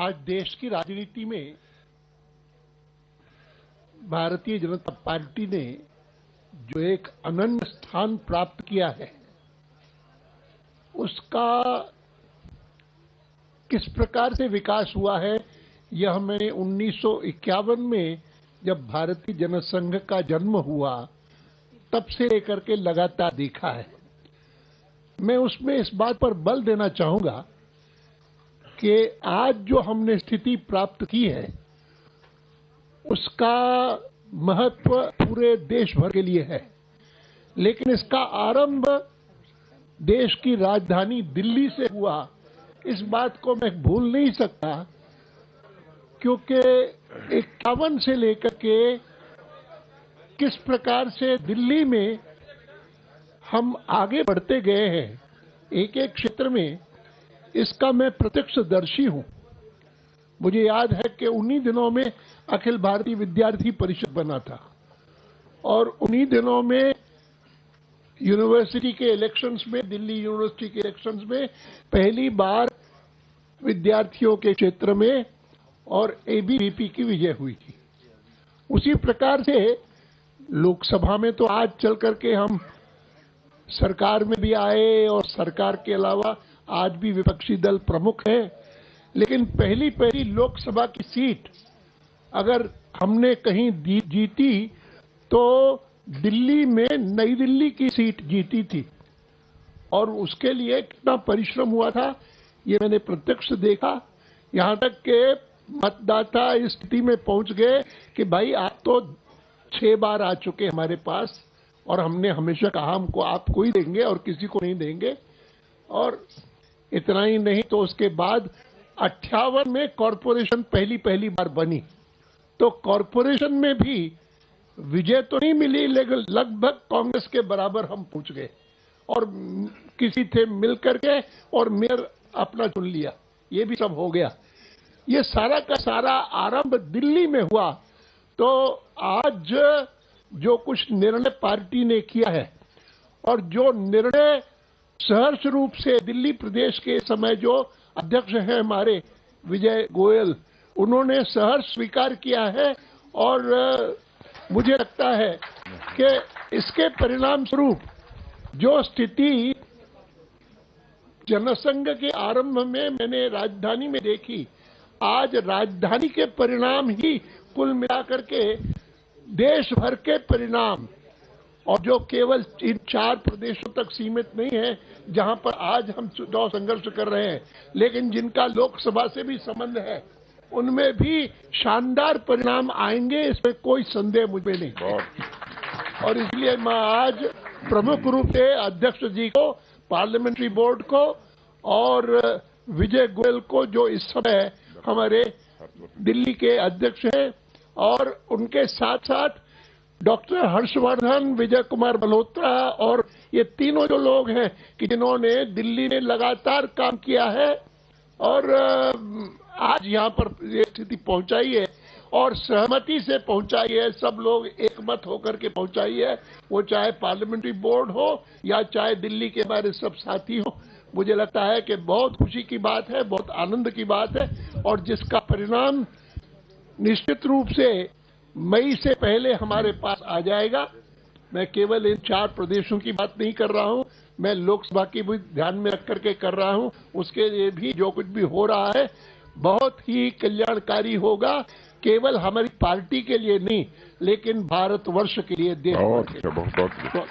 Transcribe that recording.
आज देश की राजनीति में भारतीय जनता पार्टी ने जो एक अनन्य स्थान प्राप्त किया है, उसका किस प्रकार से विकास हुआ है, यह मैंने 1951 में जब भारतीय जनसंघ का जन्म हुआ तब से लेकर के लगातार देखा है। मैं उसमें इस बात पर बल देना चाहूंगा कि आज जो हमने स्थिति प्राप्त की है उसका महत्व पूरे देश भर के लिए है, लेकिन इसका आरंभ देश की राजधानी दिल्ली से हुआ। इस बात को मैं भूल नहीं सकता, क्योंकि 51 से लेकर के किस प्रकार से दिल्ली में हम आगे बढ़ते गए हैं एक एक क्षेत्र में, इसका मैं प्रत्यक्षदर्शी हूं। मुझे याद है कि उन्हीं दिनों में अखिल भारतीय विद्यार्थी परिषद बना था और उन्हीं दिनों में यूनिवर्सिटी के इलेक्शंस में, दिल्ली यूनिवर्सिटी के इलेक्शंस में पहली बार विद्यार्थियों के क्षेत्र में और एबीवीपी की विजय हुई थी। उसी प्रकार से लोकसभा में तो आज चल करके हम सरकार में भी आए और सरकार के अलावा आज भी विपक्षी दल प्रमुख है, लेकिन पहली लोकसभा की सीट अगर हमने कहीं जीती तो दिल्ली में नई दिल्ली की सीट जीती थी, और उसके लिए कितना परिश्रम हुआ था ये मैंने प्रत्यक्ष देखा। यहां तक के मतदाता इस स्थिति में पहुंच गए कि भाई आप तो 6 बार आ चुके हमारे पास, और हमने हमेशा कहा हमको आपको ही देंगे और किसी को नहीं देंगे। और इतना ही नहीं तो उसके बाद 58 में कॉरपोरेशन पहली बार बनी, तो कॉरपोरेशन में भी विजय तो नहीं मिली, लेकिन लगभग कांग्रेस के बराबर हम पहुंच गए और किसी थे मिल करके और मेयर अपना चुन लिया। ये भी सब हो गया। ये सारा का सारा आरंभ दिल्ली में हुआ। तो आज जो कुछ निर्णय पार्टी ने किया है और जो निर्णय सहर्ष रूप से दिल्ली प्रदेश के समय जो अध्यक्ष हैं हमारे विजय गोयल, उन्होंने सहर्ष स्वीकार किया है, और मुझे लगता है कि इसके परिणाम स्वरूप जो स्थिति जनसंघ के आरंभ में मैंने राजधानी में देखी, आज राजधानी के परिणाम ही कुल मिलाकर के देश भर के परिणाम, और जो केवल इन 4 प्रदेशों तक सीमित नहीं है जहां पर आज हम चुनाव संघर्ष कर रहे हैं, लेकिन जिनका लोकसभा से भी संबंध है, उनमें भी शानदार परिणाम आएंगे, इसमें कोई संदेह मुझे नहीं। और इसलिए मैं आज प्रमुख रूप से अध्यक्ष जी को, पार्लियामेंट्री बोर्ड को और विजय गोयल को, जो इस समय हमारे दिल्ली के अध्यक्ष हैं, और उनके साथ साथ डॉक्टर हर्षवर्धन, विजय कुमार मल्होत्रा, और ये तीनों जो लोग हैं कि जिन्होंने दिल्ली में लगातार काम किया है और आज यहाँ पर ये स्थिति पहुंचाई है और सहमति से पहुंचाई है। सब लोग एकमत होकर के पहुंचाई है, वो चाहे पार्लियामेंट्री बोर्ड हो या चाहे दिल्ली के हमारे सब साथी हो। मुझे लगता है कि बहुत खुशी की बात है, बहुत आनंद की बात है, और जिसका परिणाम निश्चित रूप से मई से पहले हमारे पास आ जाएगा। मैं केवल इन 4 प्रदेशों की बात नहीं कर रहा हूं, मैं लोकसभा की भी ध्यान में रख करके कर रहा हूं। उसके लिए भी जो कुछ भी हो रहा है बहुत ही कल्याणकारी होगा, केवल हमारी पार्टी के लिए नहीं, लेकिन भारतवर्ष के लिए, देश के लिए।